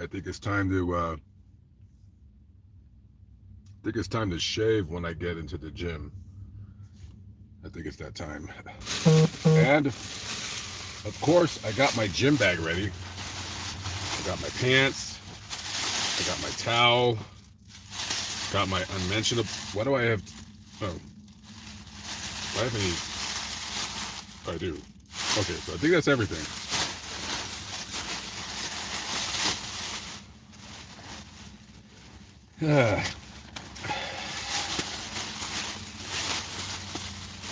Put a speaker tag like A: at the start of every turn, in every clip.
A: I think it's time to shave when I get into the gym. I think it's that time. And of course, I got my gym bag ready. I got my pants. I got my towel. Got my unmentionable. What do I have? Oh, do I have any? I do. Okay, so I think that's everything.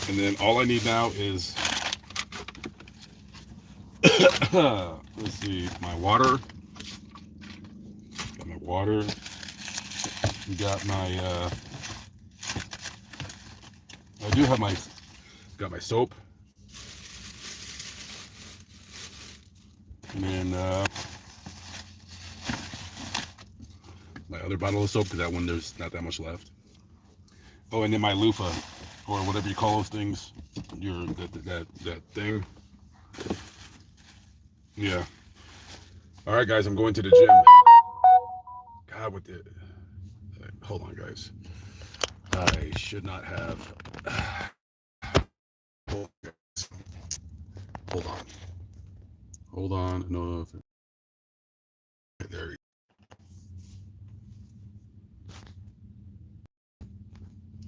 A: And then all I need now is, let's see, my water. Got my water. Got my, I do have my, got my soap. And then my other bottle of soap, because that one there's not that much left. Oh, and then my loofah, or whatever you call those things. That thing. Yeah. All right, guys, I'm going to the gym. God, what the? Hold on, guys. I should not have. Hold on. Hold on. No. There you go.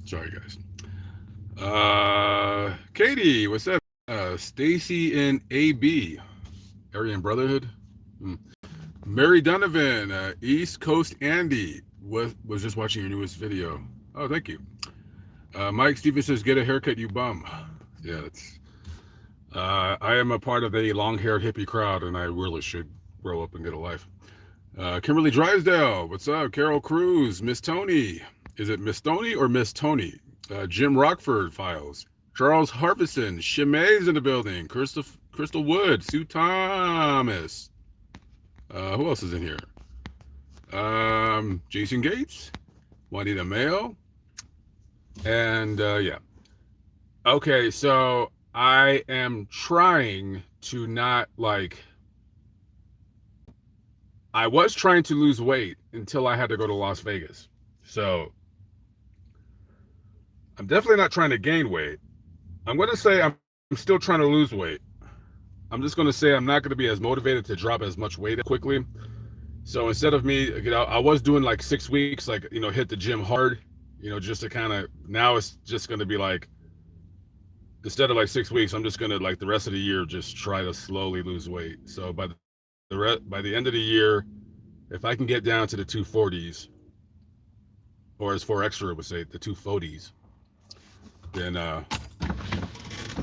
A: Sorry, guys. Katie, what's up? Stacy and AB, Aryan Brotherhood. Mary Donovan, East Coast Andy, was just watching your newest video. Oh, thank you. Mike Stevens says, "Get a haircut, you bum." Yeah, it's. I am a part of the long-haired hippie crowd, and I really should grow up and get a life. Kimberly Drysdale, what's up? Carol Cruz, Miss Tony. Is it Miss Tony or Miss Tony? Jim Rockford Files. Charles Harbison, Shimei's in the building. Crystal Wood, Sue Thomas. Who else is in here? Jason Gates, Juanita Mayo, and yeah. Okay, so I am trying to not I was trying to lose weight until I had to go to Las Vegas. So I'm definitely not trying to gain weight. I'm going to say I'm still trying to lose weight. I'm just going to say I'm not going to be as motivated to drop as much weight quickly. So instead of me, I was doing like 6 weeks, hit the gym hard, just to kind of, now it's just going to be like, instead of like 6 weeks, I'm just going to the rest of the year, just try to slowly lose weight. So by the end of the year, if I can get down to the 240s, or as 4Extra would say, the 240s, then,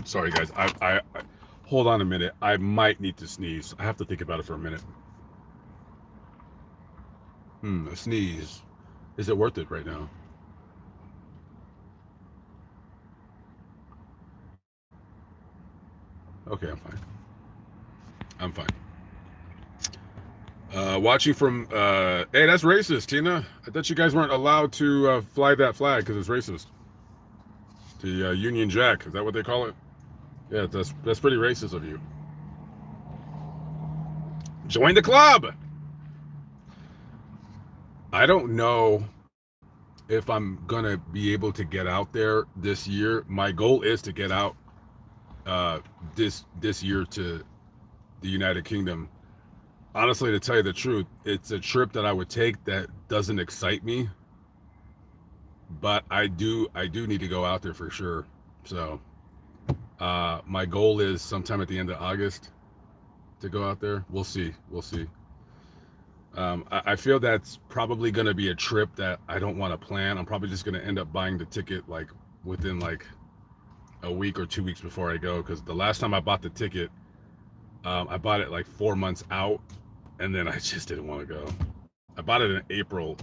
A: sorry guys, I hold on a minute. I might need to sneeze. I have to think about it for a minute. A sneeze. Is it worth it right now? Okay, I'm fine. I'm fine. Watching from, hey, that's racist, Tina. I thought you guys weren't allowed to fly that flag because it's racist. The Union Jack, is that what they call it? Yeah, that's pretty racist of you. Join the club. I don't know if I'm gonna be able to get out there this year. My goal is to get out this year to the United Kingdom. Honestly, to tell you the truth, it's a trip that I would take that doesn't excite me, but I do need to go out there for sure. So my goal is sometime at the end of August to go out there. We'll see. I feel that's probably going to be a trip that I don't want to plan. I'm probably just going to end up buying the ticket within a week or 2 weeks before I go, because the last time I bought the ticket, I bought it 4 months out, and then I just didn't want to go. I bought it in April,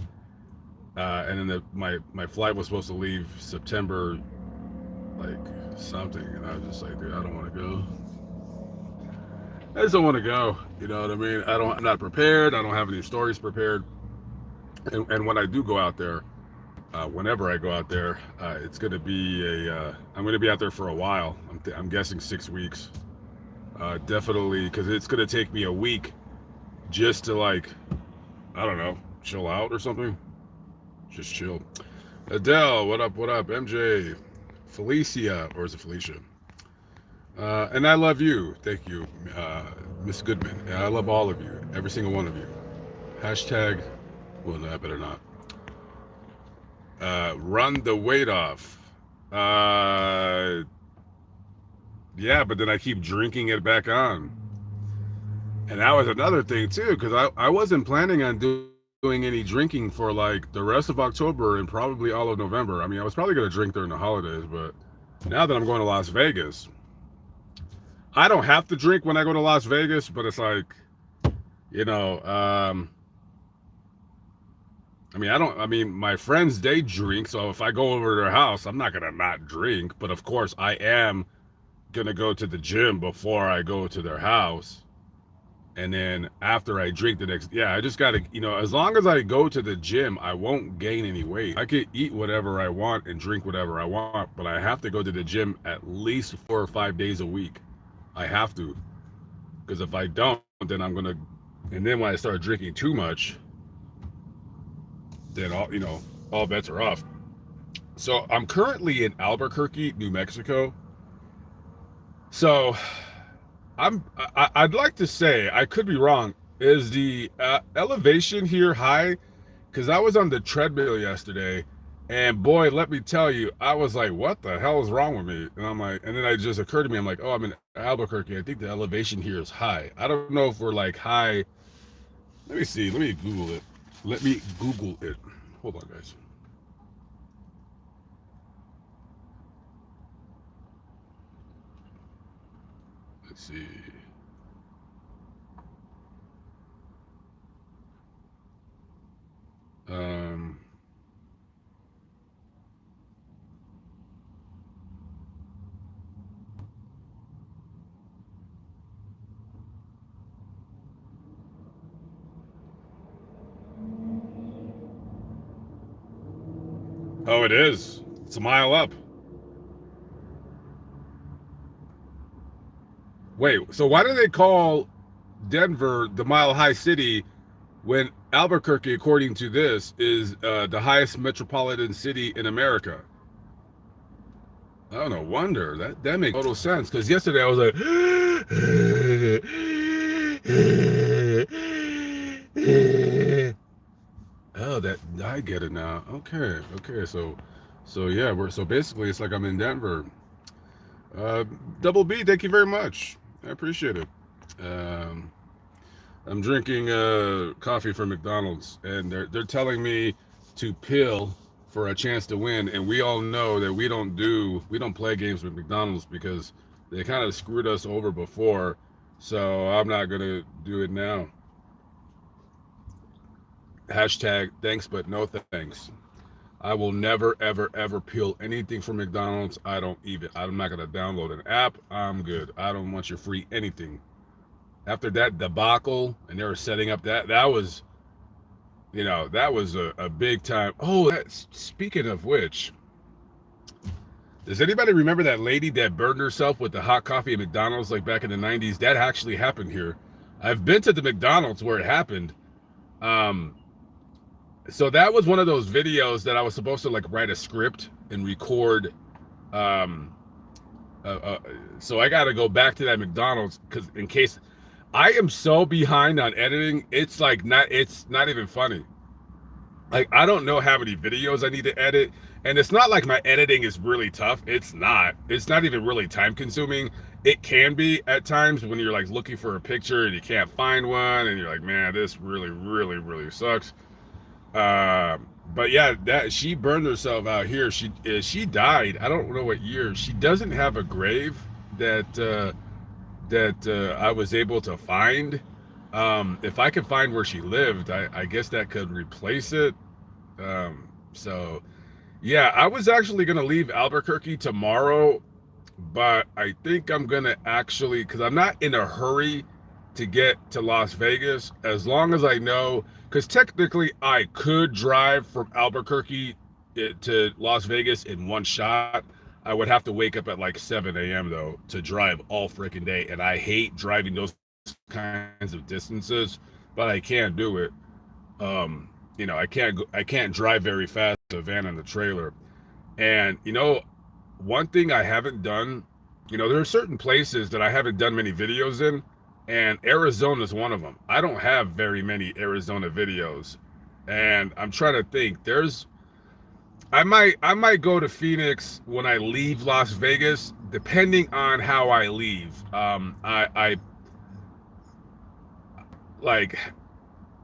A: and then my flight was supposed to leave September something, and I was just like, dude, I don't want to go. I just don't want to go. You know what I mean? I'm not prepared. I don't have any stories prepared. And when I do go out there, whenever I go out there, it's going to be I'm going to be out there for a while. I'm guessing 6 weeks. Definitely, because it's going to take me a week just to I don't know, chill out or something. Just chill. Adele, what up? What up? MJ, Felicia, or is it Felicia? And I love you. Thank you, Miss Goodman. And I love all of you, every single one of you. Hashtag. Well, no, I better not. Run the weight off. Uh, yeah, but then I keep drinking it back on. And that was another thing too, because I wasn't planning on doing any drinking for like the rest of October and probably all of November. I mean, I was probably gonna drink during the holidays, but now that I'm going to Las Vegas, I don't have to drink when I go to Las Vegas, but it's like, you know, I mean, I don't. I mean, my friends they drink, so if I go over to their house, I'm not gonna not drink. But of course, I am gonna go to the gym before I go to their house, and then after I drink the next. Yeah, I just gotta, as long as I go to the gym, I won't gain any weight. I could eat whatever I want and drink whatever I want, but I have to go to the gym at least 4 or 5 days a week. I have to, because if I don't, then I'm gonna. And then when I start drinking too much, then all bets are off. So I'm currently in Albuquerque, New Mexico. So I'd like to say, I could be wrong, is the elevation here high? Because I was on the treadmill yesterday, and boy, let me tell you, I was like, what the hell is wrong with me? And I'm like, and then it just occurred to me, I'm like, oh, I'm in Albuquerque. I think the elevation here is high. I don't know if we're like high. Let me see. Let me Google it. Let me Google it. Hold on, guys. Let's see. Um, oh, it is. It's a mile up. Wait, so why do they call Denver the Mile High City when Albuquerque, according to this, is the highest metropolitan city in America? Oh, no wonder. That makes total sense. Because yesterday I was like, oh, that I get it now. Okay, okay. So yeah, so basically it's like I'm in Denver. Uh, Double B, thank you very much. I appreciate it. Um, I'm drinking coffee from McDonald's, and they're telling me to pill for a chance to win. And we all know that we don't play games with McDonald's because they kind of screwed us over before. So I'm not gonna do it now. Hashtag thanks but no thanks. I will never ever ever peel anything from McDonald's. I don't even. I'm not gonna download an app. I'm good. I don't want your free anything. After that debacle, and they were setting up that was, that was a big time. Oh, speaking of which, does anybody remember that lady that burned herself with the hot coffee at McDonald's like back in the 90s? That actually happened here. I've been to the McDonald's where it happened. Um, so that was one of those videos that I was supposed to like write a script and record. Um, so I got to go back to that McDonald's because in case I am so behind on editing, it's not even funny. Like I don't know how many videos I need to edit, and it's not like my editing is really tough. It's not. It's not even really time consuming. It can be at times when you're like looking for a picture and you can't find one, and you're like, man, this really, really, really sucks. But yeah, that she burned herself out here. She died. I don't know what year. She doesn't have a grave that I was able to find. If I could find where she lived, I guess that could replace it. So yeah, I was actually gonna leave Albuquerque tomorrow, but I think I'm gonna actually, because I'm not in a hurry to get to Las Vegas, as long as I know, because technically I could drive from Albuquerque to Las Vegas in one shot. I would have to wake up at like 7 a.m. though to drive all freaking day, and I hate driving those kinds of distances, but I can do it. I can't drive very fast the van and the trailer. And one thing I haven't done, there are certain places that I haven't done many videos in, and Arizona is one of them. I don't have very many Arizona videos, and I'm trying to think. I might go to Phoenix when I leave Las Vegas, depending on how I leave. I like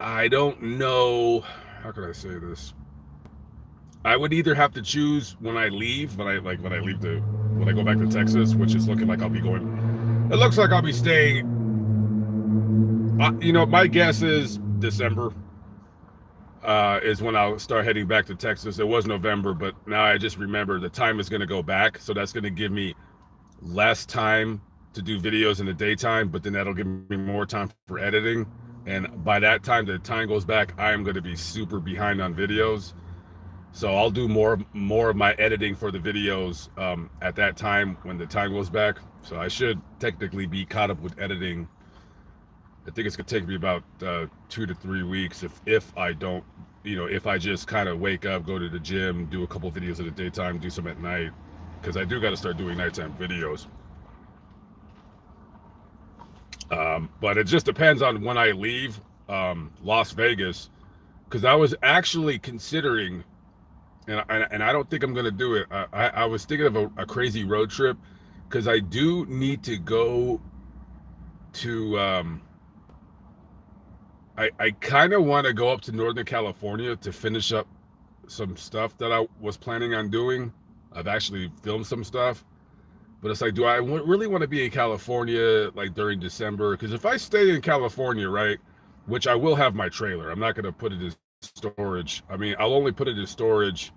A: I don't know how can I say this. I would either have to choose when I leave, when I go back to Texas, which is looking like I'll be going. It looks like I'll be staying. My guess is December is when I'll start heading back to Texas. It was November, but now I just remember the time is going to go back, so that's going to give me less time to do videos in the daytime, but then that'll give me more time for editing. And by that time, the time goes back, I am going to be super behind on videos. So I'll do more of my editing for the videos at that time when the time goes back. So I should technically be caught up with editing. I think it's gonna take me about 2 to 3 weeks if I don't, if I just kind of wake up, go to the gym, do a couple videos in the daytime, do some at night, because I do got to start doing nighttime videos. But it just depends on when I leave Las Vegas, because I was actually considering, and I don't think I'm gonna do it. I was thinking of a crazy road trip, because I do need to go to. I kind of want to go up to Northern California to finish up some stuff that I was planning on doing. I've actually filmed some stuff, but it's like, do I really want to be in California like during December? Because if I stay in California, right, which I will have my trailer, I'm not going to put it in storage. I mean, I'll only put it in storage.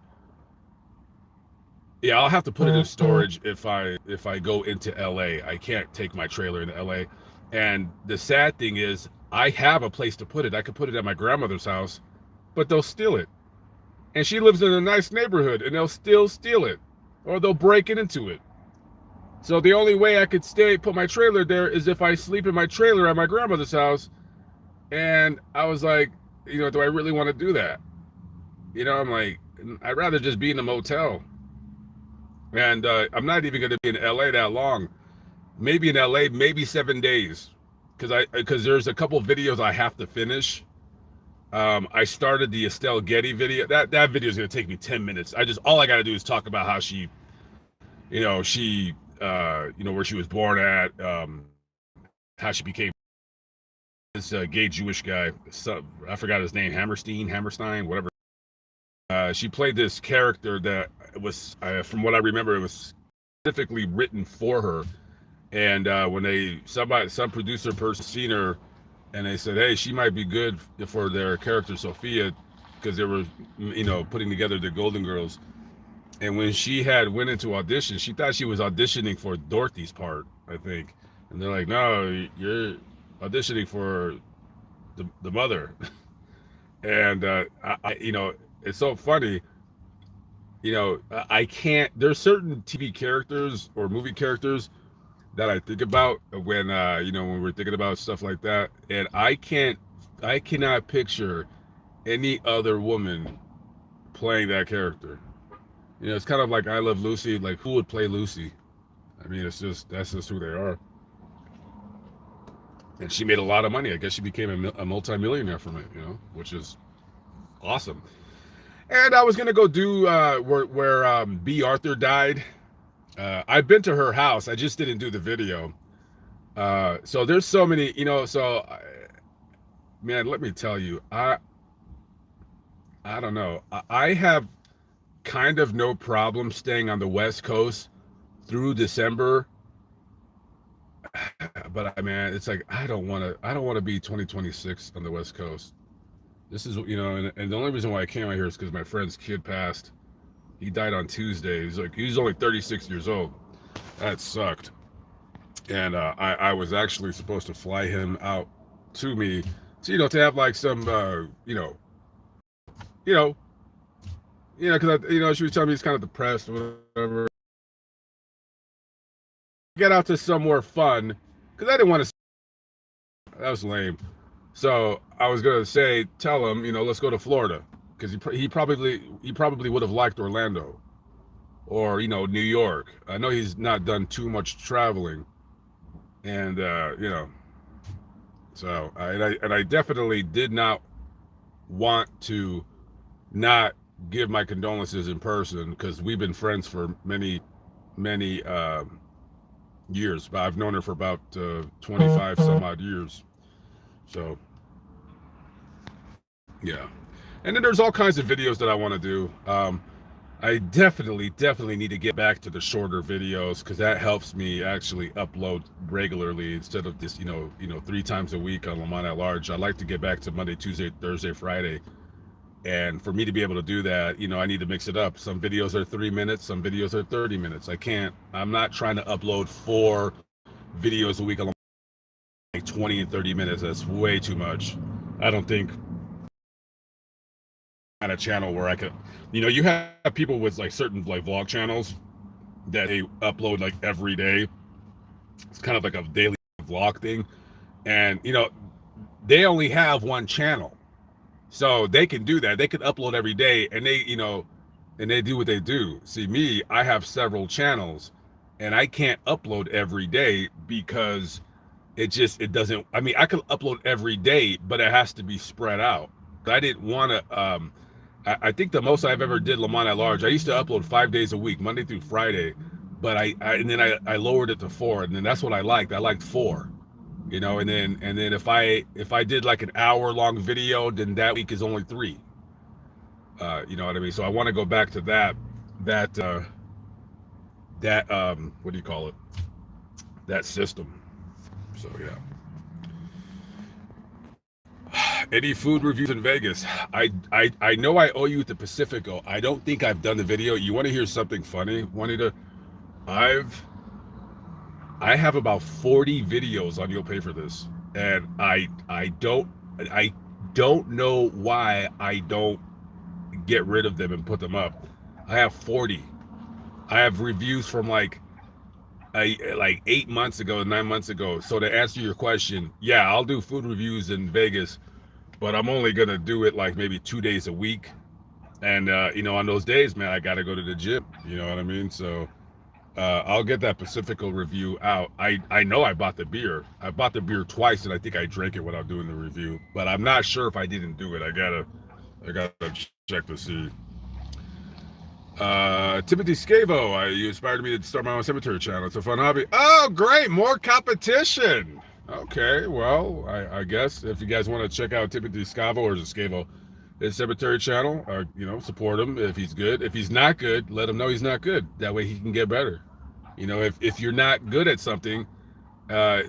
A: Yeah, I'll have to put it in storage if I go into LA. I can't take my trailer into LA. And the sad thing is, I have a place to put it. I could put it at my grandmother's house, but they'll steal it. And she lives in a nice neighborhood, and they'll still steal it, or they'll break it into it. So the only way I could put my trailer there is if I sleep in my trailer at my grandmother's house. And I was like, do I really want to do that? I'm like, I'd rather just be in a motel. And I'm not even going to be in LA that long. Maybe in LA, maybe 7 days, because there's a couple videos I have to finish. I started the Estelle Getty video. That video is going to take me 10 minutes. All I got to do is talk about how where she was born at, how she became this gay Jewish guy. I forgot his name, Hammerstein, whatever. She played this character that was, from what I remember, it was specifically written for her. And when some producer person seen her, and they said, hey, she might be good for their character Sophia, because they were, putting together the Golden Girls. And when she went into audition, she thought she was auditioning for Dorothy's part, I think. And they're like, no, you're auditioning for the mother. And it's so funny. I can't. There's certain TV characters or movie characters that I think about when we're thinking about stuff like that, and I cannot picture any other woman playing that character. It's kind of like I Love Lucy. Like, who would play Lucy? I mean, that's just who they are. And she made a lot of money. I guess she became a multi-millionaire from it, which is awesome. And I was gonna go do where B. Arthur died. I've been to her house. I just didn't do the video. So there's so many, man, let me tell you, I don't know. I have kind of no problem staying on the West Coast through December. But it's like I don't want to be 2026 on the West Coast. This is, and the only reason why I came out here is because my friend's kid passed. He died on Tuesday. He's only 36 years old. That sucked. And I was actually supposed to fly him out to me, to have like some, because she was telling me he's kind of depressed or whatever. Get out to somewhere fun, because I didn't want to. That was lame. So I was gonna say, tell him, let's go to Florida, because he probably would have liked Orlando, or New York. I know he's not done too much traveling, and so I definitely did not want to not give my condolences in person, because we've been friends for many years. But I've known her for about 25 some odd years. So yeah, and then there's all kinds of videos that I want to do. I definitely need to get back to the shorter videos, because that helps me actually upload regularly instead of this, 3 times a week on Lamont at Large. I like to get back to Monday, Tuesday, Thursday, Friday. And for me to be able to do that, I need to mix it up. Some videos are 3 minutes, some videos are 30 minutes. I'm not trying to upload 4 videos a week on like 20 and 30 minutes. That's way too much. I don't think on a channel where I could, you have people with like certain like vlog channels that they upload like every day. It's kind of like a daily vlog thing. And, they only have one channel. So they can do that. They can upload every day, and they do what they do. See, me, I have several channels, and I can't upload every day because it doesn't. I mean, I can upload every day, but it has to be spread out. I didn't want to. I think the most I've ever did Lamont at Large, I used to upload 5 days a week, Monday through Friday, but and then I lowered it to 4, and then that's what I liked. I liked 4. And then if I did like an hour long video, then that week is only 3. You know what I mean? So I want to go back to that what do you call it, that system. So yeah. Any food reviews in Vegas? I know I owe you the Pacifico. I don't think I've done the video. You want to hear something funny, Juanita? I've I have about 40 videos on You'll Pay for This, and I don't know why I don't get rid of them and put them up. I have 40. I have reviews from like 8 months ago, 9 months ago. So to answer your question, yeah, I'll do food reviews in Vegas, but I'm only gonna do it like maybe 2 days a week. And on those days, man, I gotta go to the gym. You know what I mean? So I'll get that Pacifico review out. I know I bought the beer. I bought the beer twice, and I think I drank it without doing the review. But I'm not sure if I didn't do it. I gotta check to see. Timothy Scavo, you inspired me to start my own cemetery channel. It's a fun hobby. Oh, great! More competition. Okay, well, I guess if you guys want to check out Timothy Scavo, or is it Scavo, his cemetery channel, or support him if he's good. If he's not good, let him know he's not good. That way he can get better. If you're not good at something, uh,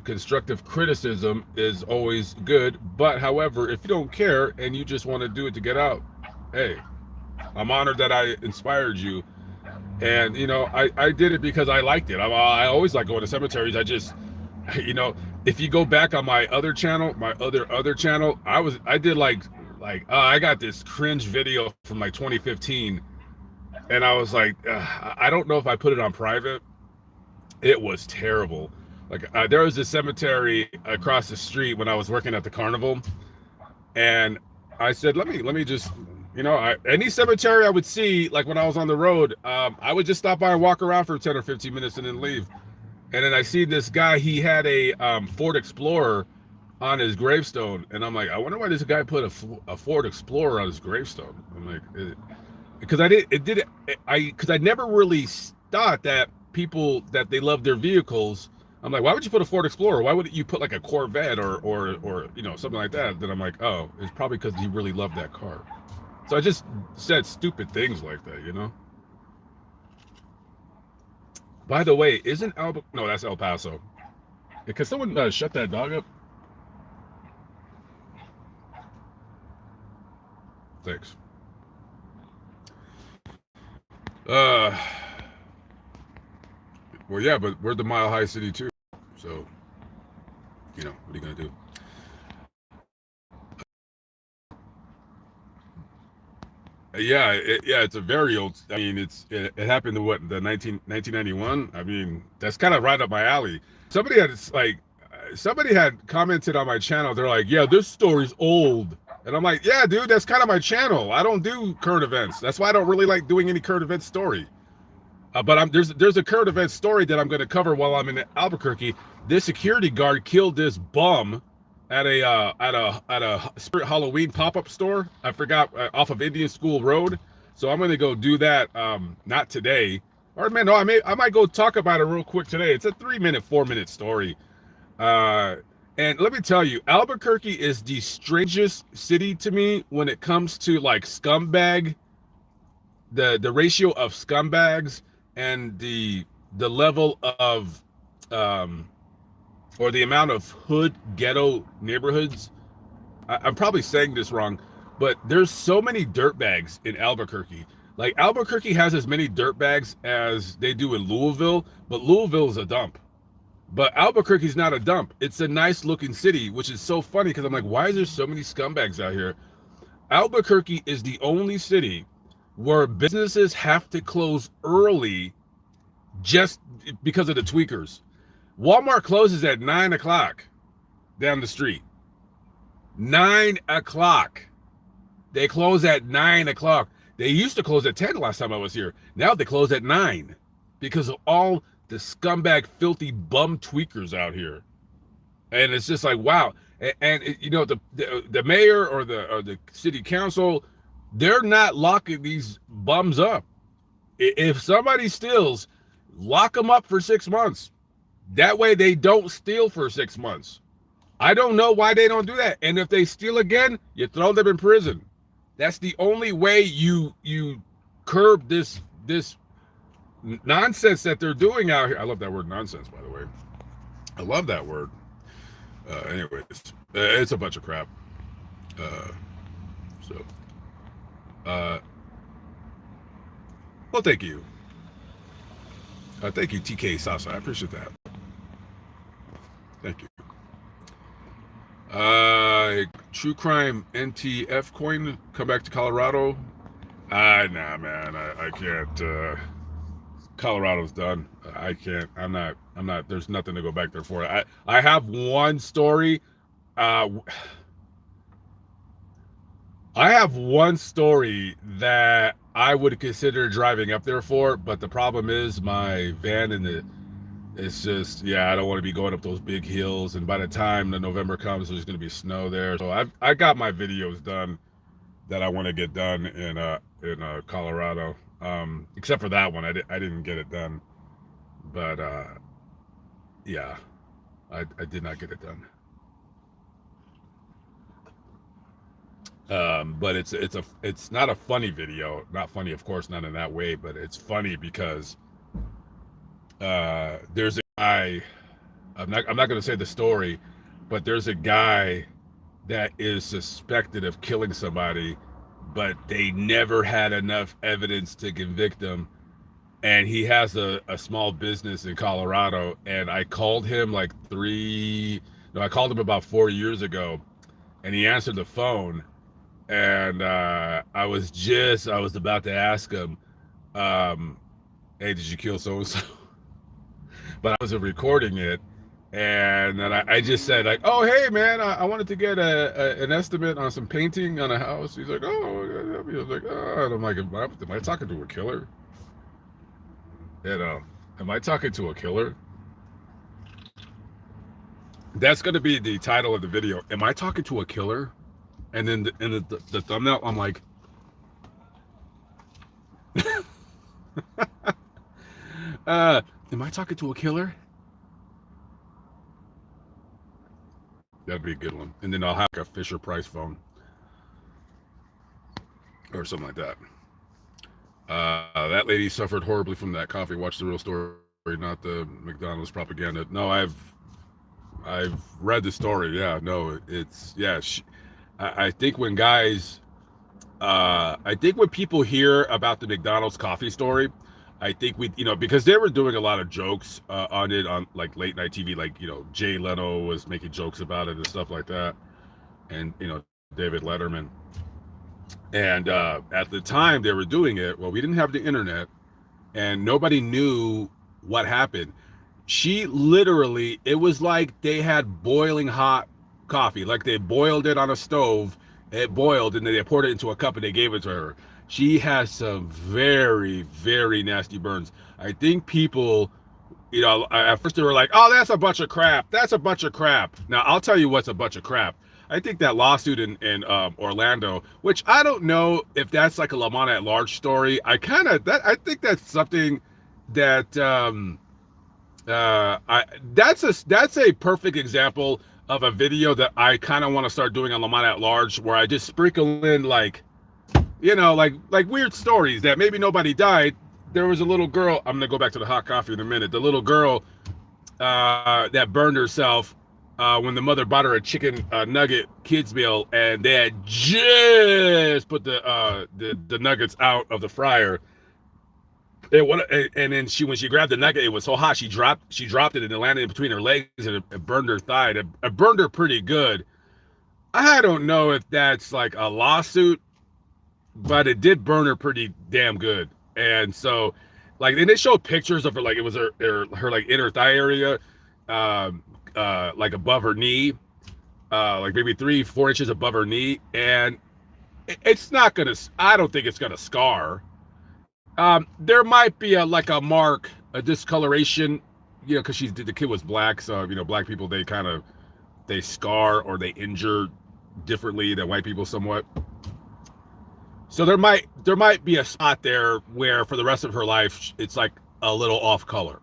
A: constructive criticism is always good. But however, if you don't care and you just want to do it to get out, hey, I'm honored that I inspired you. And I did it because I liked it. I always like going to cemeteries. I just, if you go back on my other channel, my other channel, I did I got this cringe video from like 2015, and I was like, I don't know if I put it on private. It was terrible. Like there was this cemetery across the street when I was working at the carnival, and I said, let me just, any cemetery I would see, like when I was on the road, I would just stop by and walk around for 10 or 15 minutes and then leave. And then I see this guy, he had a Ford Explorer on his gravestone, and I'm like, I wonder why this guy put a Ford Explorer on his gravestone. I'm like, because I never really thought that people that they love their vehicles. I'm like, why would you put a Ford Explorer? Why wouldn't you put like a Corvette or something like that? Then I'm like, oh, it's probably because he really loved that car. So I just said stupid things like that. By the way, isn't no, that's El Paso. Can someone shut that dog up? Thanks. Uh, well, yeah, but we're the Mile High City too. So, what are you gonna do? Yeah, it's a very old. I mean, it happened in what, the 1991. I mean, that's kind of right up my alley. Somebody had like, somebody had commented on my channel. They're like, "Yeah, this story's old," and I'm like, "Yeah, dude, that's kind of my channel. I don't do current events. That's why I don't really like doing any current event story." But there's a current event story that I'm going to cover while I'm in Albuquerque. This security guard killed this bum at a Spirit Halloween pop-up store. I forgot, off of Indian School Road. So I'm going to go do that. Not today, or man, no, I might go talk about it real quick today. It's a 3-minute, 4-minute story. Uh, and let me tell you, Albuquerque is the strangest city to me when it comes to like scumbag, the ratio of scumbags and the level of or the amount of hood ghetto neighborhoods. I'm probably saying this wrong, but there's so many dirtbags in Albuquerque. Like Albuquerque has as many dirtbags as they do in Louisville, but Louisville is a dump. But Albuquerque's not a dump. It's a nice looking city, which is so funny because I'm like, why is there so many scumbags out here? Albuquerque is the only city where businesses have to close early just because of the tweakers. Walmart closes at 9 o'clock down the street. 9 o'clock. They close at 9 o'clock. They used to close at 10 last time I was here. Now they close at 9 because of all the scumbag, filthy bum tweakers out here. And it's just like, wow. And you know, the mayor or the city council, they're not locking these bums up. If somebody steals, lock them up for 6 months. That way they don't steal for 6 months. I don't know why they don't do that. And if they steal again, you throw them in prison. That's the only way you curb this nonsense that they're doing out here. I love that word, nonsense, by the way. I love that word. Anyways, it's a bunch of crap. Well, thank you. Thank you, TK Sasa. I appreciate that. Thank you. True crime NTF coin come back to Colorado. Nah, man, I can't. Colorado's done. I can't. I'm not. There's nothing to go back there for. I have one story. I have one story that I would consider driving up there for, but the problem is my van it's just, yeah, I don't want to be going up those big hills, and by the time the November comes, there's going to be snow there. So I got my videos done that I want to get done in Colorado. Except for that one, I didn't get it done, but yeah, I did not get it done. But it's not a funny video. Not funny, of course, not in that way, but it's funny because there's a guy. I'm not going to say the story, but there's a guy that is suspected of killing somebody, but they never had enough evidence to convict him. And he has a small business in Colorado. And I called him I called him about 4 years ago, and he answered the phone. And I was about to ask him, hey, did you kill so-and-so? But I wasn't recording it. And then I just said, like, oh, hey, man, I wanted to get an estimate on some painting on a house. He's like, oh, I was like, oh. And I'm like, am I talking to a killer? You know, am I talking to a killer? That's going to be the title of the video. Am I talking to a killer? And then in the thumbnail, I'm like, am I talking to a killer? That'd be a good one. And then I'll have a Fisher Price phone or something like that. That lady suffered horribly from that coffee. Watch the real story, not the McDonald's propaganda. No, I've read the story. Yeah, no, it's, yeah. I think when guys, I think when people hear about the McDonald's coffee story, I think because they were doing a lot of jokes on it on like late night TV, like, Jay Leno was making jokes about it and stuff like that. And, David Letterman. And at the time they were doing it, well, we didn't have the internet and nobody knew what happened. She literally, it was like they had boiling hot coffee, like they boiled it on a stove. It boiled, and then they poured it into a cup and they gave it to her. She has some very, very nasty burns. I think people, at first they were like, "Oh, that's a bunch of crap. That's a bunch of crap." Now I'll tell you what's a bunch of crap. I think that lawsuit in Orlando, which I don't know if that's like a Lamont at Large story. I think that's something that that's a perfect example of a video that I kind of want to start doing on Lamont at Large, where I just sprinkle in like, like weird stories that maybe nobody died. There was a little girl. I'm gonna go back to the hot coffee in a minute. The little girl that burned herself when the mother bought her a chicken nugget kids meal, and they had just put the nuggets out of the fryer. And then when she grabbed the nugget, it was so hot she dropped it, and it landed in between her legs, and it burned her thigh. It burned her pretty good. I don't know if that's like a lawsuit, but it did burn her pretty damn good. And so, like, and they showed pictures of her, like it was her like inner thigh area, like above her knee, like maybe 3-4 inches above her knee, and it's not gonna. I don't think it's gonna scar. There might be a mark, a discoloration, because the kid was black, so black people they scar or they injure differently than white people somewhat. So there might be a spot there where for the rest of her life it's like a little off color.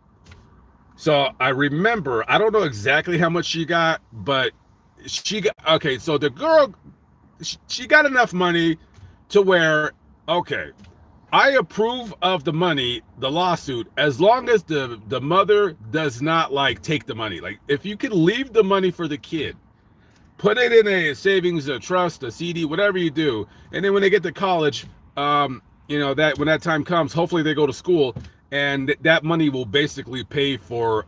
A: So I remember, I don't know exactly how much she got, but she got okay. So the girl, she got enough money to where okay. I approve of the money, the lawsuit, as long as the mother does not like take the money. Like if you can leave the money for the kid, put it in a savings, a trust, a CD, whatever you do, and then when they get to college, that when that time comes, hopefully they go to school, and that money will basically pay for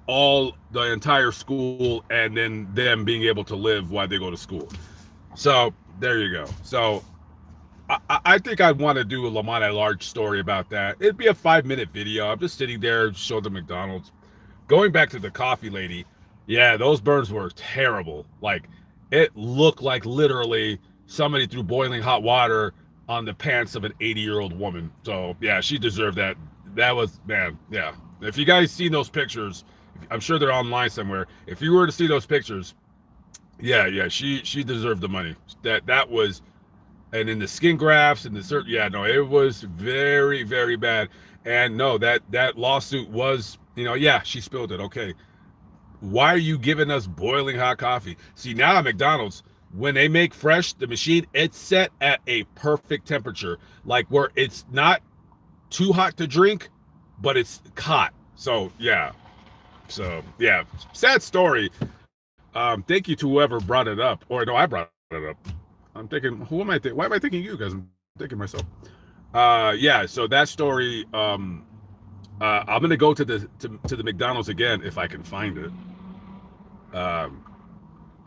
A: the entire school, and then them being able to live while they go to school. So there you go. So I think I'd want to do a Lamont at Large story about that. It'd be a 5-minute video. I'm just sitting there, show the McDonald's. Going back to the coffee lady, yeah, those burns were terrible. Like, it looked like literally somebody threw boiling hot water on the pants of an 80-year-old woman. So, yeah, she deserved that. That was, man, yeah. If you guys see those pictures, I'm sure they're online somewhere. If you were to see those pictures, yeah, she deserved the money. That was... And in the skin grafts and it was very, very bad. And no, that lawsuit was, she spilled it. Okay. Why are you giving us boiling hot coffee? See, now at McDonald's, when they make fresh, the machine, it's set at a perfect temperature, like where it's not too hot to drink, but it's hot. So, yeah. Sad story. Thank you to whoever brought it up. Or no, I brought it up. I'm thinking, who am I thinking? Why am I thinking you? Because I'm thinking myself. So that story, I'm gonna go to the McDonald's again if I can find it. I'll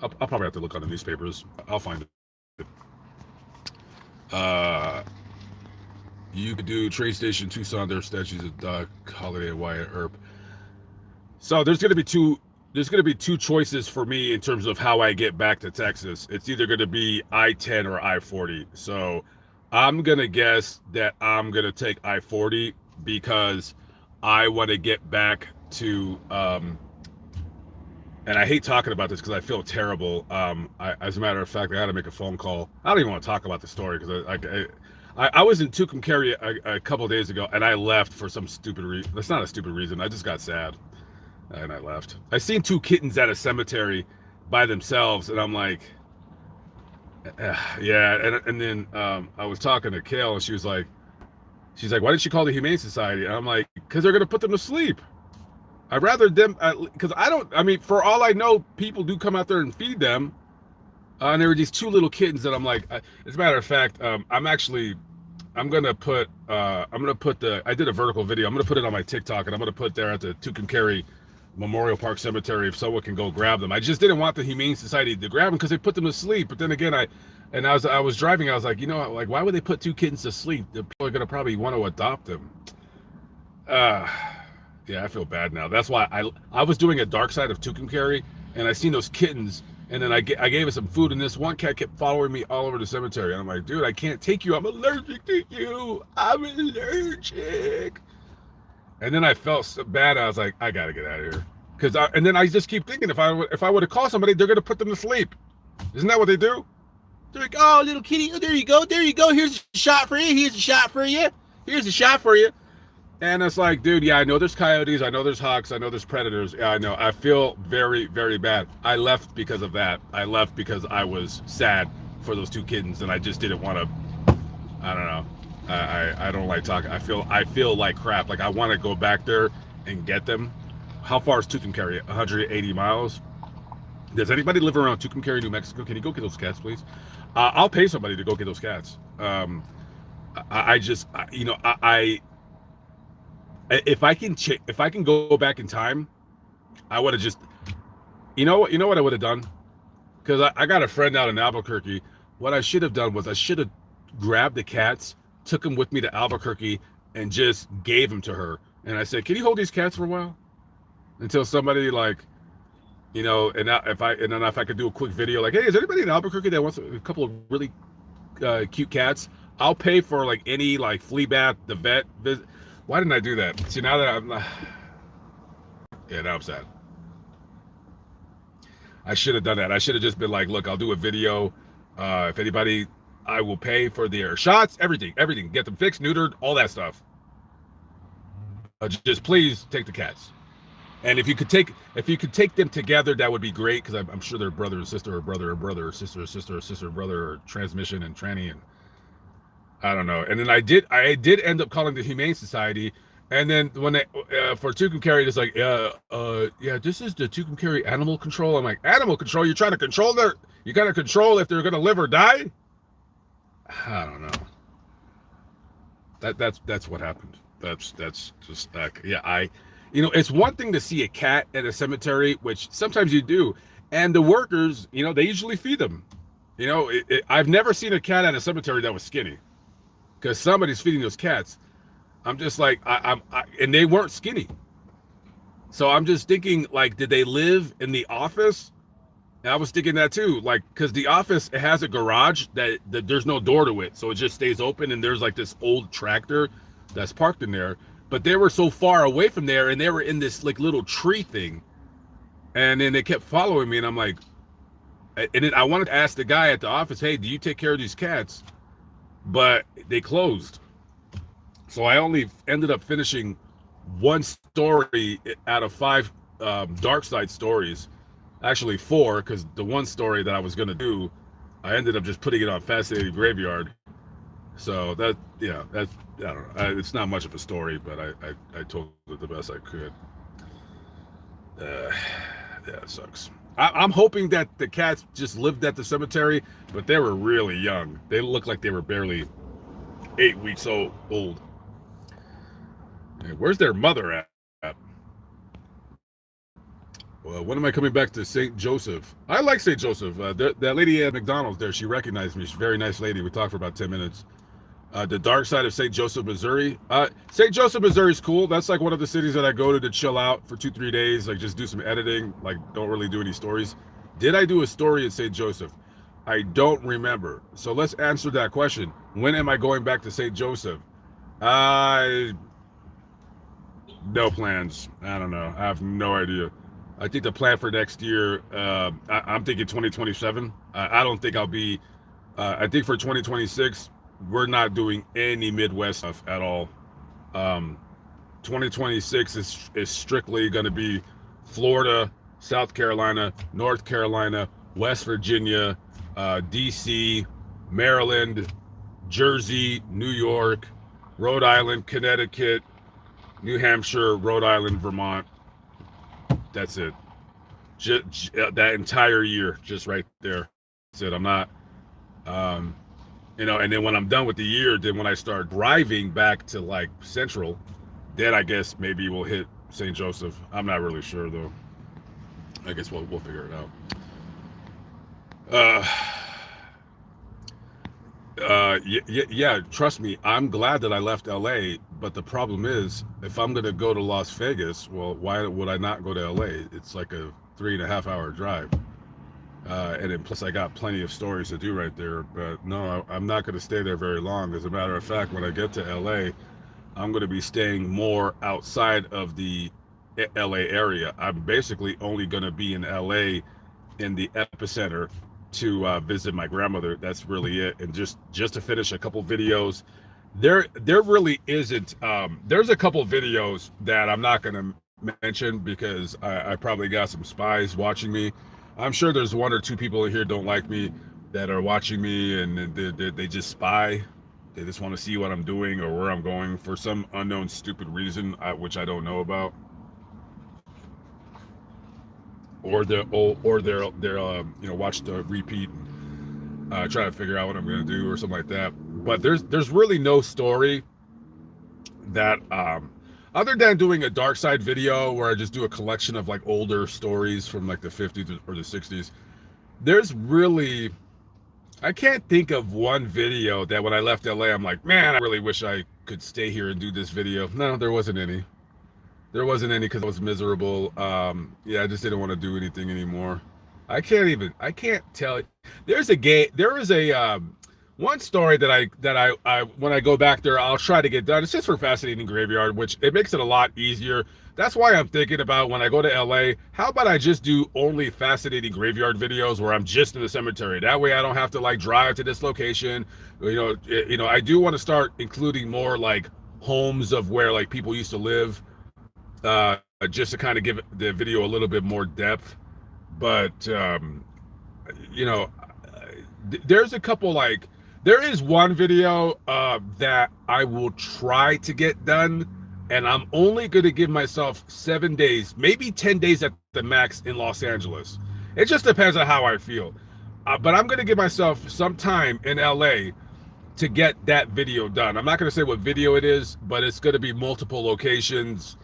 A: probably have to look on the newspapers. I'll find it. You could do train station Tucson. There are statues of Doc Holliday and Wyatt Earp. So there's gonna be two choices for me in terms of how I get back to Texas. It's either going to be I-10 or I-40. So I'm going to guess that I'm going to take I-40 because I want to get back to, and I hate talking about this because I feel terrible. As a matter of fact, I got to make a phone call. I don't even want to talk about the story because I was in Tucumcari a couple of days ago, and I left for some stupid reason. That's not a stupid reason. I just got sad. And I left. I seen 2 kittens at a cemetery by themselves, and I'm like, yeah. And then I was talking to Kale, and she's like, why didn't you call the Humane Society? And I'm like, because they're gonna put them to sleep. I'd rather them, because for all I know, people do come out there and feed them. And there were these 2 little kittens that I'm like, as a matter of fact, I did a vertical video. I'm gonna put it on my TikTok, and I'm gonna put there at the Tucumcari Memorial Park Cemetery if someone can go grab them. I just didn't want the Humane Society to grab them because they put them to sleep. But then again, I was driving. I was like, why would they put 2 kittens to sleep? The people are gonna probably want to adopt them. Yeah, I feel bad now. That's why I was doing a dark side of Tucumcari, and I seen those kittens, and then I gave it some food, and this one cat kept following me all over the cemetery. And I'm like, dude, I can't take you. I'm allergic to you. I'm allergic. And then I felt so bad. I was like, I gotta get out of here. And then I just keep thinking, if I would have called somebody, they're gonna put them to sleep. Isn't that what they do? They're like, oh, little kitty, oh, there you go, there you go. Here's a shot for you. Here's a shot for you. Here's a shot for you. And it's like, dude, yeah, I know there's coyotes, I know there's hawks, I know there's predators. Yeah, I know. I feel very, very bad. I left because of that. I left because I was sad for those two kittens, and I just didn't want to. I don't know. I don't like talking. I feel like crap. Like I want to go back there and get them. How far is Tucumcari? 180 miles. Does anybody live around Tucumcari, New Mexico? Can you go get those cats, please? I'll pay somebody to go get those cats. If I can go back in time, I would have just, you know what I would have done? Because I got a friend out in Albuquerque. What I should have done was I should have grabbed the cats, took them with me to Albuquerque, and just gave them to her. And I said, can you hold these cats for a while? Until somebody like, and if I could do a quick video like, hey, is anybody in Albuquerque that wants a couple of really cute cats? I'll pay for like any like flea bath, the vet visit. Why didn't I do that? See, now that I'm yeah, now I'm sad. I should have done that. I should have just been like, look, I'll do a video. If anybody, I will pay for their shots, everything, get them fixed, neutered, all that stuff. Just please take the cats. And if you could take them together, that would be great, because I'm sure they're brother and sister, or brother and brother, or sister or brother, or transmission and tranny, and I don't know. And then I did end up calling the Humane Society, and then when they for Tucumcari, it's like, yeah, this is the Tucumcari animal control. I'm like, animal control? You're trying to control you gotta control if they're gonna live or die? I don't know. That's what happened. That's just yeah. It's one thing to see a cat at a cemetery, which sometimes you do, and the workers, they usually feed them. I've never seen a cat at a cemetery that was skinny, because somebody's feeding those cats. I'm just like, and they weren't skinny. So I'm just thinking, like, did they live in the office? And I was thinking that too, like, because the office, it has a garage that there's no door to it, so it just stays open, and there's like this old tractor that's parked in there. But they were so far away from there, and they were in this like little tree thing, and then they kept following me, and I'm like, and then I wanted to ask the guy at the office, hey, do you take care of these cats? But they closed, so I only ended up finishing one story out of 5 dark side stories, actually 4, because the one story that I was gonna do, I ended up just putting it on Fascinating Graveyard. So I don't know. It's not much of a story, but I told it the best I could. Yeah, it sucks. I'm hoping that the cats just lived at the cemetery, but they were really young. They looked like they were barely 8 weeks old. Hey, where's their mother at? Well, when am I coming back to St. Joseph? I like St. Joseph. That lady at McDonald's there, she recognized me. She's a very nice lady. We talked for about 10 minutes. The dark side of St. Joseph, Missouri. St. Joseph, Missouri is cool. That's like one of the cities that I go to chill out for 2-3 days, like just do some editing, like don't really do any stories. Did I do a story in St. Joseph? I don't remember. So let's answer that question. When am I going back to St. Joseph? No plans. I don't know. I have no idea. I think the plan for next year, I'm thinking 2027. I don't think I'll be, I think for 2026, we're not doing any Midwest stuff at all. 2026 is strictly going to be Florida, South Carolina, North Carolina, West Virginia, DC, Maryland, Jersey, New York, Rhode Island, Connecticut, New Hampshire, Rhode Island, Vermont. That's it. That entire year, just right there. That's it. I'm not, and then when I'm done with the year, then when I start driving back to like Central, then I guess maybe we'll hit St. Joseph. I'm not really sure though. I guess we'll figure it out. Yeah, trust me, I'm glad that I left LA, but the problem is, if I'm gonna go to Las Vegas, well, why would I not go to LA? It's like a 3.5 hour drive. And then plus I got plenty of stories to do right there. But no, I'm not going to stay there very long. As a matter of fact, when I get to LA, I'm going to be staying more outside of the LA area. I'm basically only going to be in LA in the epicenter to visit my grandmother. That's really it. And just to finish a couple videos. There really isn't. There's a couple videos that I'm not going to mention because I probably got some spies watching me. I'm sure there's one or two people in here don't like me that are watching me, and they just spy. They just want to see what I'm doing or where I'm going for some unknown stupid reason, which I don't know about. Or they're watch the repeat, try to figure out what I'm gonna do or something like that. But there's really no story that other than doing a dark side video where I just do a collection of like older stories from like the 50s or the 60s. There's really, I can't think of one video that when I left LA I'm like, man, I really wish I could stay here and do this video. No, there wasn't any. There wasn't any because I was miserable. Yeah, I just didn't want to do anything anymore. I can't tell. There is a one story that I when I go back there, I'll try to get done. It's just for Fascinating Graveyard, which it makes it a lot easier. That's why I'm thinking about when I go to LA, how about I just do only Fascinating Graveyard videos where I'm just in the cemetery. That way I don't have to like drive to this location. I do want to start including more like homes of where like people used to live, just to kind of give the video a little bit more depth. But you know, there's a couple like there is one video that I will try to get done, and I'm only going to give myself 7 days, maybe 10 days at the max in Los Angeles. It just depends on how I feel. But I'm going to give myself some time in LA to get that video done. I'm not going to say what video it is, but it's going to be multiple locations.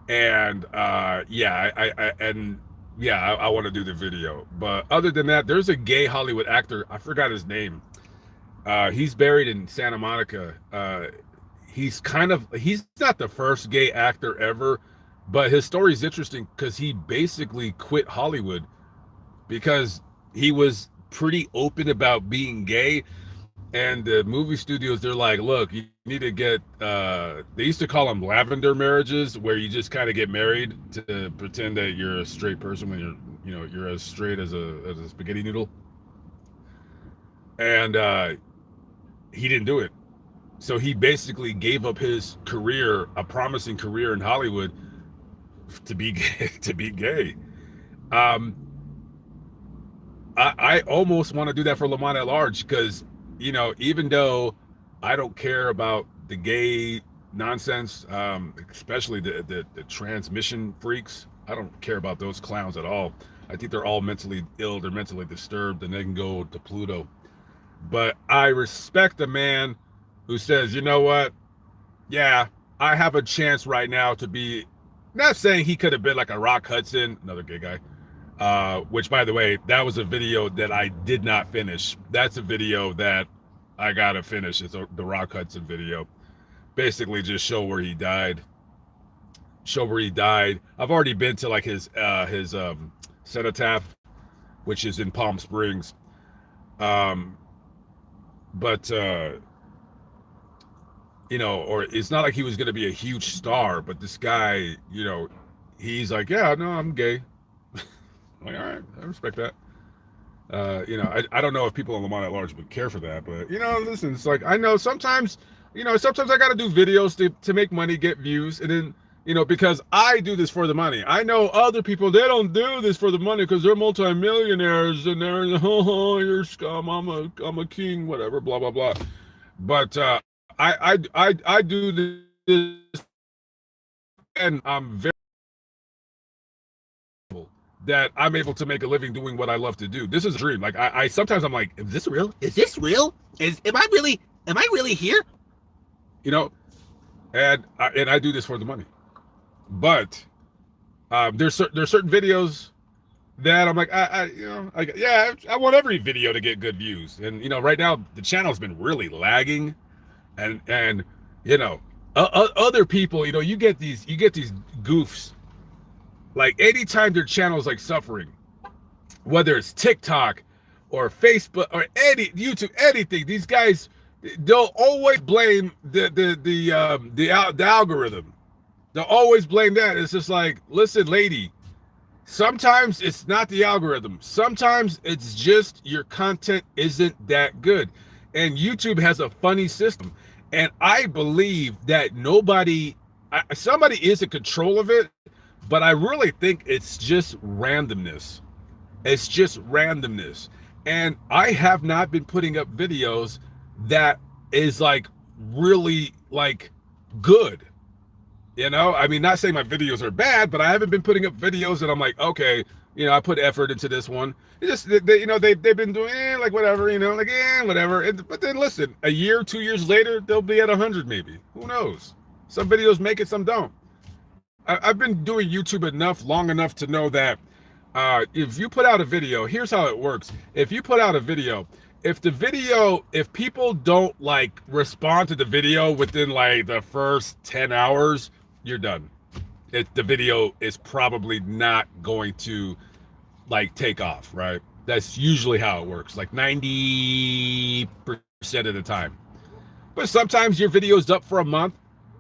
A: And I want to do the video. But other than that, there's a gay Hollywood actor. I forgot his name. He's buried in Santa Monica. He's not the first gay actor ever, but his story is interesting because he basically quit Hollywood because he was pretty open about being gay. And the movie studios, they're like, look, you need to get, they used to call them lavender marriages, where you just kind of get married to pretend that you're a straight person when you're as straight as a spaghetti noodle. And he didn't do it. So he basically gave up his career, a promising career in Hollywood, to be gay. I almost want to do that for Lamont at Large because, even though I don't care about the gay nonsense, especially the transmission freaks, I don't care about those clowns at all. I think they're all mentally ill, they're mentally disturbed, and they can go to Pluto. But I respect a man who says, you know what? Yeah, I have a chance right now to be, not saying he could have been like a Rock Hudson, another gay guy, which, by the way, that was a video that I did not finish. That's a video that I gotta finish. It's the Rock Hudson video. Basically, just show where he died. I've already been to like his cenotaph, which is in Palm Springs. Or it's not like he was gonna be a huge star, but this guy, he's like, yeah, no, I'm gay. Like, all right, I respect that. I don't know if people in Lamont at Large would care for that, but listen, it's like I know sometimes I gotta do videos to make money, get views, and then because I do this for the money. I know other people, they don't do this for the money because they're multimillionaires and they're you're scum, I'm a king, whatever, blah blah blah. But I do this, and I'm very that I'm able to make a living doing what I love to do. This is a dream. Like I sometimes I'm like, is this real? Is this real? Am I really here? And I do this for the money. But there's certain videos that I'm like, yeah, I want every video to get good views. And right now the channel's been really lagging, and you know, other people, you get these goofs, like anytime their channel's like suffering, whether it's TikTok or Facebook or any YouTube, anything, these guys, they'll always blame the algorithm. They'll always blame that. It's just like, listen, lady, sometimes it's not the algorithm. Sometimes it's just your content isn't that good. And YouTube has a funny system. And I believe that somebody is in control of it, but I really think it's just randomness. It's just randomness. And I have not been putting up videos that is like really like good. I mean, not saying my videos are bad, but I haven't been putting up videos that I'm like, okay, I put effort into this one. It's just, they've been doing like whatever, like whatever. But then listen, a year, 2 years later, they'll be at 100 maybe. Who knows? Some videos make it, some don't. I've been doing YouTube long enough to know that if you put out a video, here's how it works. If you put out a video, if people don't like respond to the video within like the first 10 hours, you're done. The video is probably not going to like take off, right? That's usually how it works, like 90% of the time. But sometimes your video's up for a month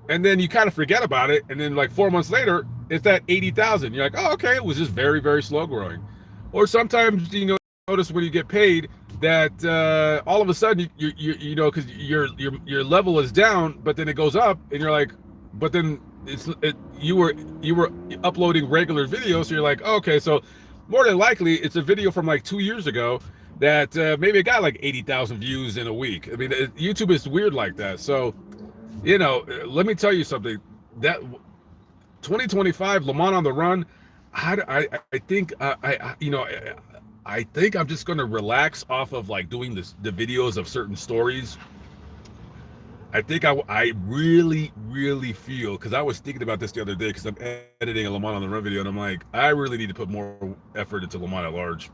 A: and then you kind of forget about it, and then like 4 months later it's at 80,000. You're like, oh, okay, it was just very, very slow growing. Or sometimes notice when you get paid that all of a sudden because your level is down, but then it goes up, and you're like, but then you were uploading regular videos, so you're like, oh, okay, so more than likely it's a video from like 2 years ago that maybe it got like 80,000 views in a week. I mean, YouTube is weird like that. So let me tell you something. That 2025 Le Mans on the Run, I think I think I'm just gonna relax off of like doing the videos of certain stories. I think I really, really feel, because I was thinking about this the other day, because I'm editing a Le Mans on the Run video, and I'm like, I really need to put more effort into Le Mans at Large,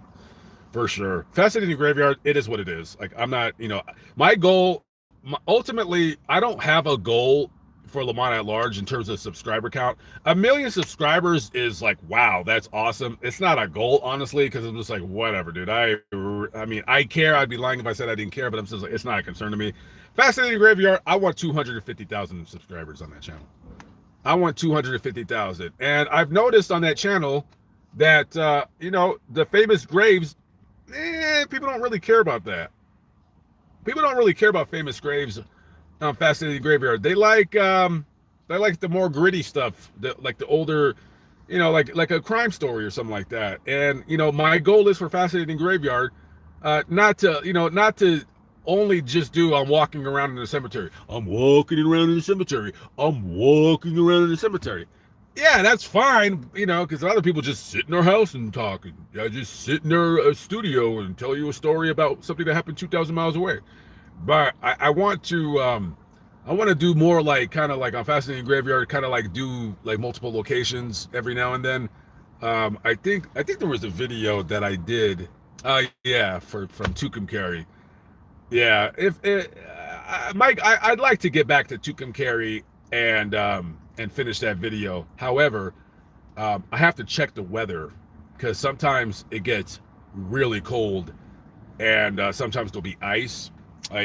A: for sure. Fascinating Graveyard, it is what it is. Like, I'm not, my goal, ultimately, I don't have a goal for Le Mans at Large in terms of subscriber count. 1 million subscribers is like, wow, that's awesome. It's not a goal, honestly, because I'm just like, whatever, dude. I mean, I care. I'd be lying if I said I didn't care, but I'm just like, it's not a concern to me. Fascinating Graveyard, I want 250,000 subscribers on that channel. I want 250,000. And I've noticed on that channel that, the famous graves, people don't really care about that. People don't really care about famous graves on Fascinating Graveyard. They like the more gritty stuff, like the older, like a crime story or something like that. And my goal is for Fascinating Graveyard, not to only just do I'm walking around in the cemetery. I'm walking around in the cemetery. I'm walking around in the cemetery. Yeah, that's fine, because other people just sit in their house and talk. I just sit in their studio and tell you a story about something that happened 2,000 miles away. But I want to do more, like kind of like on Fascinating Graveyard, kind of like do like multiple locations every now and then. I think there was a video that I did, from Tucumcari. Yeah, Mike, I'd like to get back to Tucumcari and finish that video. However, I have to check the weather, because sometimes it gets really cold, and sometimes there'll be ice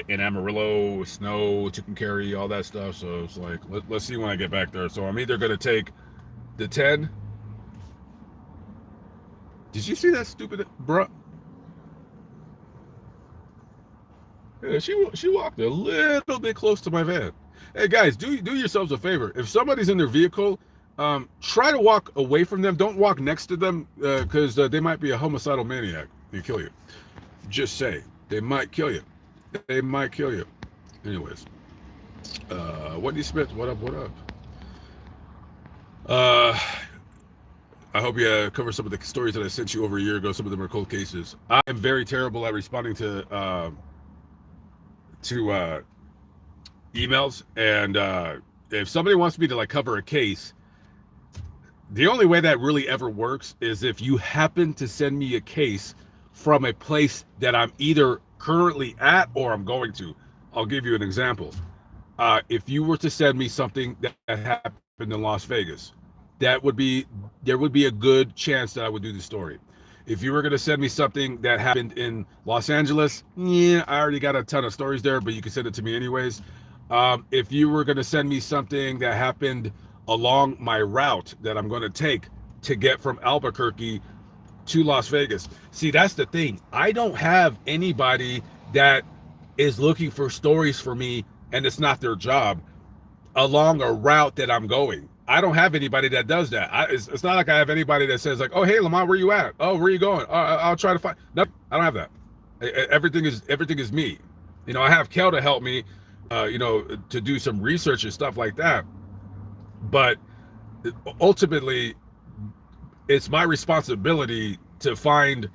A: in Amarillo, snow, Tucumcari, all that stuff. So it's like, let's see when I get back there. So I'm either gonna take the 10. Did you see that stupid bro? Yeah, she walked a little bit close to my van. Hey guys, do yourselves a favor. If somebody's in their vehicle, try to walk away from them. Don't walk next to them, because they might be a homicidal maniac. They kill you. Just say, they might kill you. They might kill you. Anyways, Whitney Smith, what up? What up? I hope you cover some of the stories that I sent you over a year ago. Some of them are cold cases. I am very terrible at responding to emails, and if somebody wants me to like cover a case, The only way that really ever works is if you happen to send me a case from a place that I'm either currently at or I'm going to. I'll give you an example. If you were to send me something that happened in Las Vegas, that would be there would be a good chance that I would do the story. If you were going to send me something that happened in Los Angeles, yeah, I already got a ton of stories there, but you can send it to me anyways. If you were going to send me something that happened along my route that I'm going to take to get from Albuquerque to Las Vegas, see, that's the thing. I don't have anybody that is looking for stories for me, and it's not their job, along a route that I'm going. I don't have anybody that does that. It's not like I have anybody that says like, "Oh, hey, Lamont, where you at? Oh, where you going? I'll try to find." No, I don't have that. Everything is me. I have Kel to help me, to do some research and stuff like that. But ultimately, it's my responsibility to find,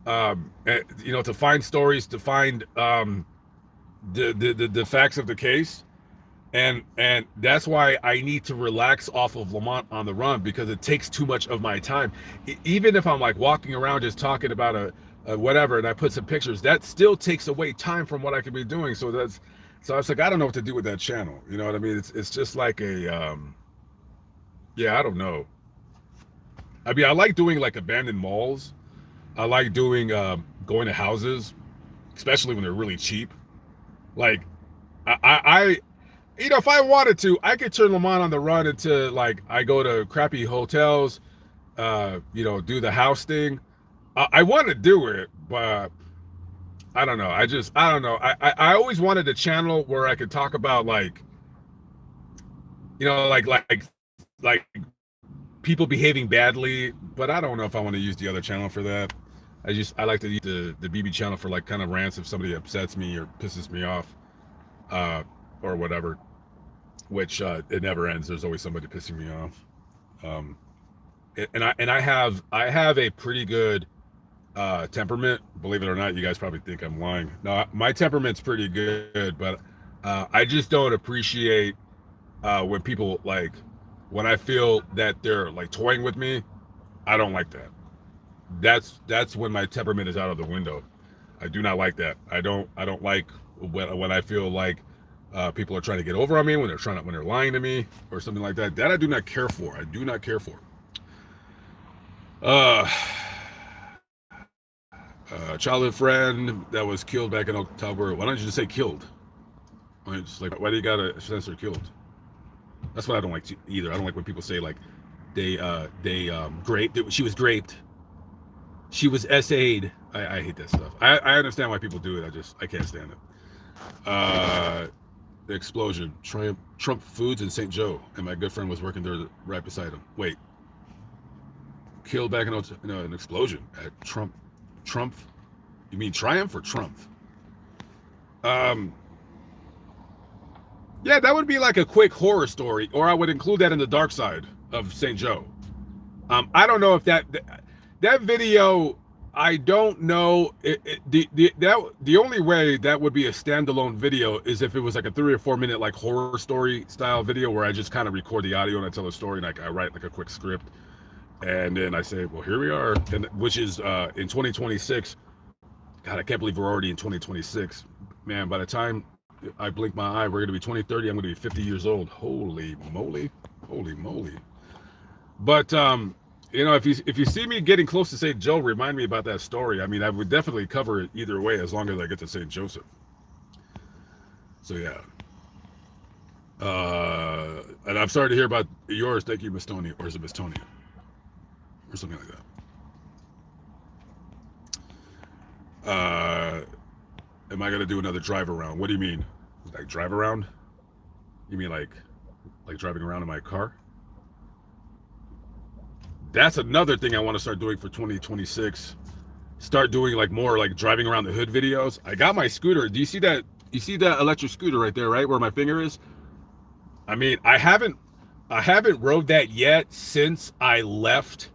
A: to find stories, to find the facts of the case, and that's why I need to relax off of Lamont on the Run, because it takes too much of my time. Even if I'm like walking around just talking about a whatever, and I put some pictures, that still takes away time from what I could be doing. So I was like, I don't know what to do with that channel. You know what I mean? It's just like yeah, I don't know. I mean, I like doing like abandoned malls. I like doing going to houses, especially when they're really cheap. Like I if I wanted to, I could turn Lamont on the Run into like I go to crappy hotels, do the house thing. I want to do it, but I don't know. I don't know. I always wanted a channel where I could talk about like, like people behaving badly, but I don't know if I want to use the other channel for that. I like to use the BB channel for like kind of rants if somebody upsets me or pisses me off, or whatever. Which it never ends. There's always somebody pissing me off. Um, I have a pretty good temperament. Believe it or not, you guys probably think I'm lying. No, my temperament's pretty good, but I just don't appreciate when people like when I feel that they're like toying with me. I don't like that. That's when my temperament is out of the window. I do not like that. I don't like when I feel like people are trying to get over on me, when they're lying to me or something like that. That I do not care for. I do not care for. Uh, Childhood friend that was killed back in October. Why don't you just say killed? Why do you gotta censor killed? That's what I don't like either. I don't like when people say like they graped. She was graped. She was SA'd. I hate that stuff. I understand why people do it. I can't stand it. The explosion. Trump Foods in St. Joe, and my good friend was working there right beside him. Wait, killed back in an explosion at Trump. You mean Triumph or Trump? Yeah, that would be like a quick horror story, or I would include that in the dark side of St. Joe. I don't know if that video. I don't know. The only way that would be a standalone video is if it was like a 3 or 4 minute like horror story style video where I just kind of record the audio and I tell a story and I write like a quick script, and then I say, well, here we are, and which is in 2026. God, I can't believe we're already in 2026. Man, by the time I blink my eye, we're gonna be 2030. I'm gonna be 50 years old. Holy moly. But if you see me getting close to St. Joe, remind me about that story. I mean, I would definitely cover it either way as long as I get to St. Joseph. So yeah. And I'm sorry to hear about yours. Thank you, Miss Tony, or is it Miss Tony, or something like that. Am I gonna do another drive around? What do you mean? Like drive around? You mean like driving around in my car? That's another thing I want to start doing for 2026. Start doing like more like driving around the hood videos. I got my scooter. Do you see that? You see that electric scooter right there, right where my finger is? I mean, I haven't rode that yet since I left.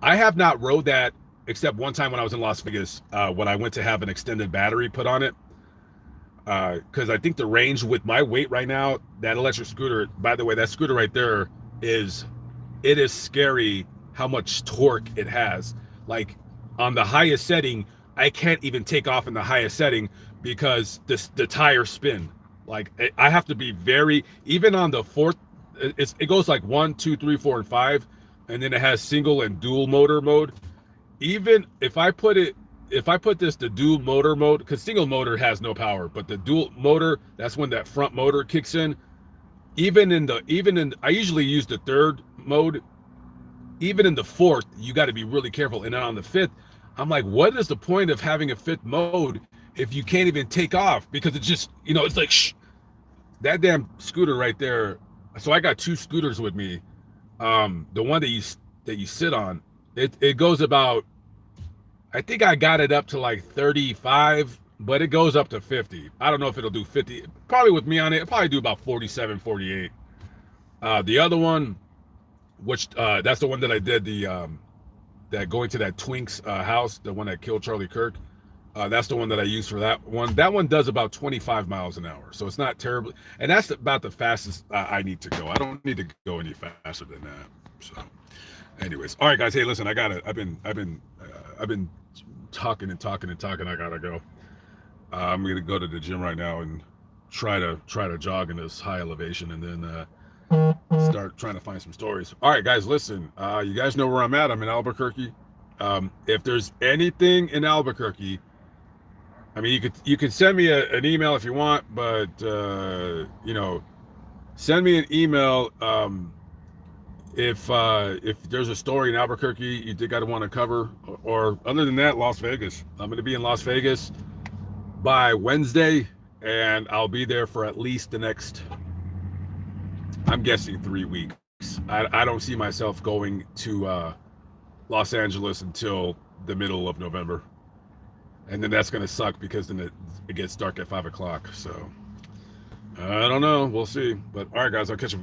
A: I have not rode that except one time when I was in Las Vegas, when I went to have an extended battery put on it. Because I think the range with my weight right now, that electric scooter, by the way, that scooter right there is it is scary how much torque it has. Like on the highest setting, I can't even take off in the highest setting because the tires spin. Like I have to be very, even on the fourth, it goes like 1, 2, 3, 4, and 5, and then it has single and dual motor mode. Even if I put this the dual motor mode, because single motor has no power, but the dual motor, that's when that front motor kicks in. I usually use the third mode. Even in the fourth, you got to be really careful. And then on the fifth, I'm like, what is the point of having a fifth mode if you can't even take off? Because it's just, it's like, shh, that damn scooter right there. So I got 2 scooters with me. The one that you sit on, it goes about, I think I got it up to like 35, but it goes up to 50. I don't know if it'll do 50. Probably with me on it, it'll probably do about 47, 48. The other one, which that's the one that I did that going to that Twink's house, the one that killed Charlie Kirk. That's the one that I use for that one. That one does about 25 miles an hour, so it's not terribly, and that's about the fastest I need to go. I don't need to go any faster than that. So, anyways, all right, guys. Hey, listen, I've been talking and talking and talking. I gotta go. I'm gonna go to the gym right now and try to jog in this high elevation, and then start trying to find some stories. All right, guys, listen. You guys know where I'm at. I'm in Albuquerque. If there's anything in Albuquerque, I mean, you could send me an email if you want, but send me an email if there's a story in Albuquerque you think I'd want to cover, or other than that, Las Vegas. I'm going to be in Las Vegas by Wednesday, and I'll be there for at least the next, I'm guessing, 3 weeks. I don't see myself going to Los Angeles until the middle of November, and then that's going to suck because then it gets dark at 5 o'clock. So I don't know. We'll see. But all right, guys, I'll catch you.